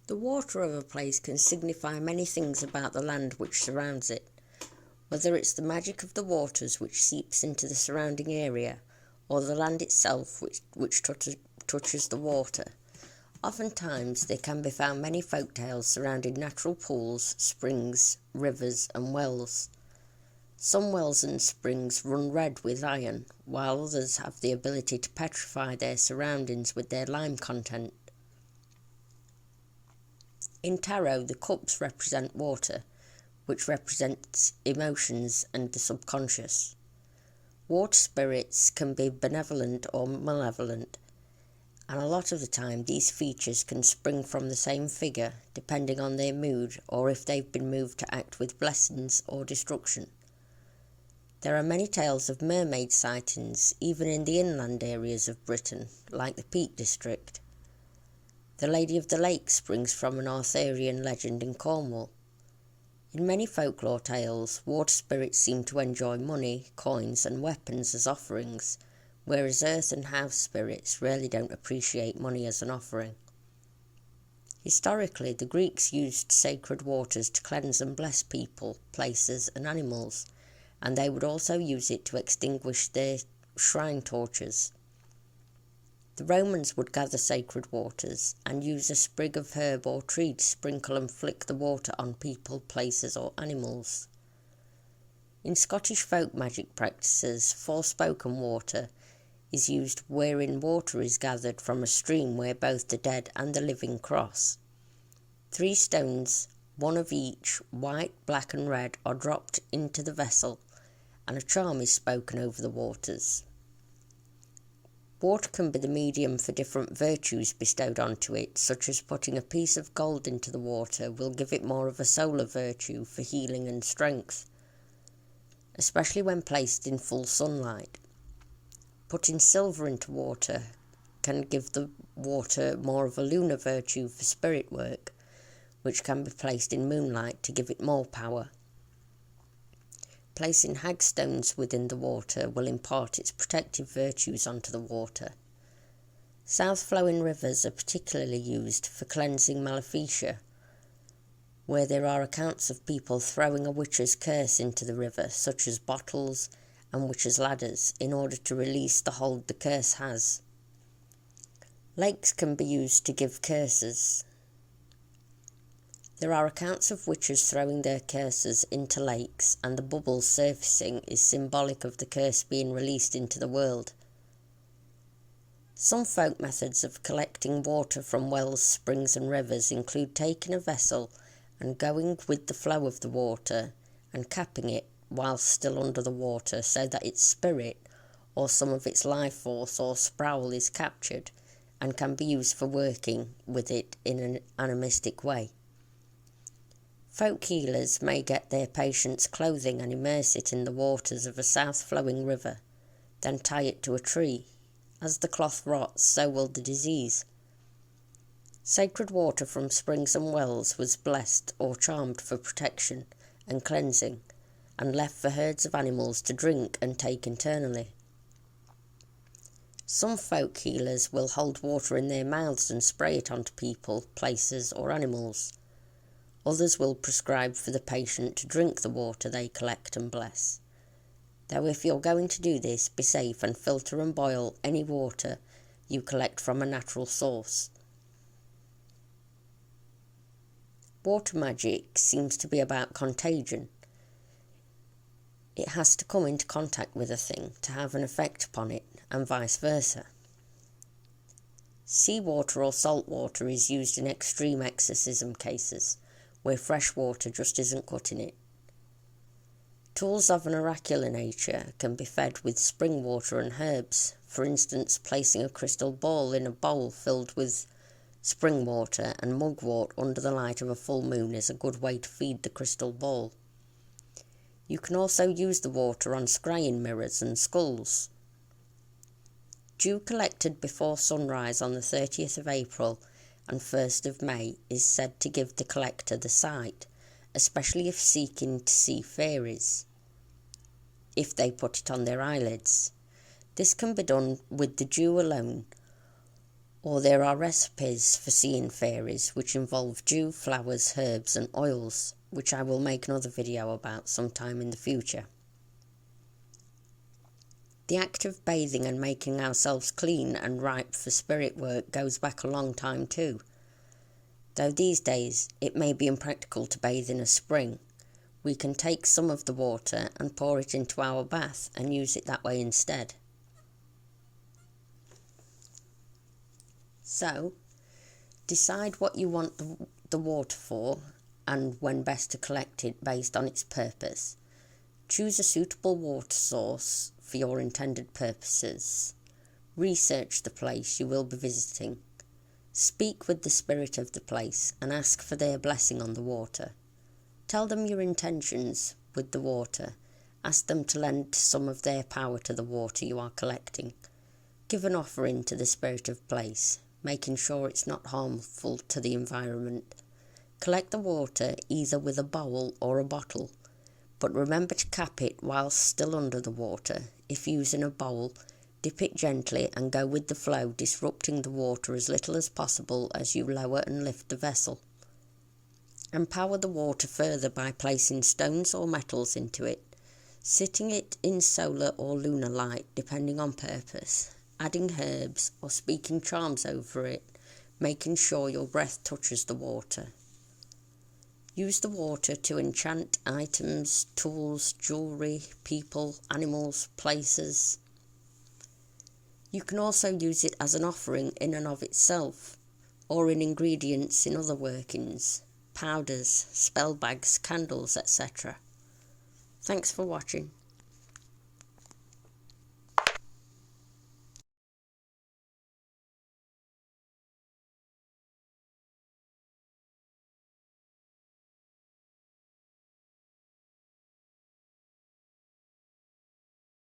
The water of a place can signify many things about the land which surrounds it, whether it's the magic of the waters which seeps into the surrounding area, or the land itself which touches the water. Oftentimes there can be found many folk tales surrounding natural pools, springs, rivers and wells. Some wells and springs run red with iron, while others have the ability to petrify their surroundings with their lime content. In tarot, the cups represent water, which represents emotions and the subconscious. Water spirits can be benevolent or malevolent, and a lot of the time these features can spring from the same figure, depending on their mood or if they've been moved to act with blessings or destruction. There are many tales of mermaid sightings, even in the inland areas of Britain, like the Peak District. The Lady of the Lake springs from an Arthurian legend in Cornwall. In many folklore tales, water spirits seem to enjoy money, coins and weapons as offerings, whereas earth and house spirits really don't appreciate money as an offering. Historically, the Greeks used sacred waters to cleanse and bless people, places and animals, and they would also use it to extinguish their shrine torches. The Romans would gather sacred waters and use a sprig of herb or tree to sprinkle and flick the water on people, places or animals. In Scottish folk magic practices, forspoken water is used wherein water is gathered from a stream where both the dead and the living cross. 3 stones, one of each, white, black and red, are dropped into the vessel, and a charm is spoken over the waters. Water can be the medium for different virtues bestowed onto it, such as putting a piece of gold into the water will give it more of a solar virtue for healing and strength, especially when placed in full sunlight. Putting silver into water can give the water more of a lunar virtue for spirit work, which can be placed in moonlight to give it more power. Placing hagstones within the water will impart its protective virtues onto the water. South-flowing rivers are particularly used for cleansing maleficia, where there are accounts of people throwing a witch's curse into the river, such as bottles and witches' ladders, in order to release the hold the curse has. Lakes can be used to give curses. There are accounts of witches throwing their curses into lakes, and the bubbles surfacing is symbolic of the curse being released into the world. Some folk methods of collecting water from wells, springs and rivers include taking a vessel and going with the flow of the water and capping it whilst still under the water so that its spirit or some of its life force or sproul is captured and can be used for working with it in an animistic way. Folk healers may get their patients' clothing and immerse it in the waters of a south-flowing river, then tie it to a tree. As the cloth rots, so will the disease. Sacred water from springs and wells was blessed or charmed for protection and cleansing, and left for herds of animals to drink and take internally. Some folk healers will hold water in their mouths and spray it onto people, places or animals. Others will prescribe for the patient to drink the water they collect and bless. Though if you're going to do this, be safe and filter and boil any water you collect from a natural source. Water magic seems to be about contagion. It has to come into contact with a thing to have an effect upon it, and vice versa. Seawater or salt water is used in extreme exorcism cases, where fresh water just isn't cutting it. Tools of an oracular nature can be fed with spring water and herbs. For instance, placing a crystal ball in a bowl filled with spring water and mugwort under the light of a full moon is a good way to feed the crystal ball. You can also use the water on scrying mirrors and skulls. Dew collected before sunrise on the 30th of April and 1st of May is said to give the collector the sight, especially if seeking to see fairies, if they put it on their eyelids. This can be done with the dew alone, Or there are recipes for seeing fairies which involve dew, flowers, herbs and oils, which I will make another video about sometime in the future. The act of bathing and making ourselves clean and ripe for spirit work goes back a long time too. Though these days it may be impractical to bathe in a spring, we can take some of the water and pour it into our bath and use it that way instead. So, decide what you want the water for and when best to collect it based on its purpose. Choose a suitable water source for your intended purposes. Research the place you will be visiting. Speak with the spirit of the place and ask for their blessing on the water. Tell them your intentions with the water. Ask them to lend some of their power to the water you are collecting. Give an offering to the spirit of place, making sure it's not harmful to the environment. Collect the water either with a bowl or a bottle, but remember to cap it whilst still under the water. If using a bowl, dip it gently and go with the flow, disrupting the water as little as possible as you lower and lift the vessel. Empower the water further by placing stones or metals into it, sitting it in solar or lunar light depending on purpose, adding herbs or speaking charms over it, making sure your breath touches the water. Use the water to enchant items, tools, jewellery, people, animals, places. You can also use it as an offering in and of itself, or in ingredients in other workings, powders, spell bags, candles, etc. Thanks for watching.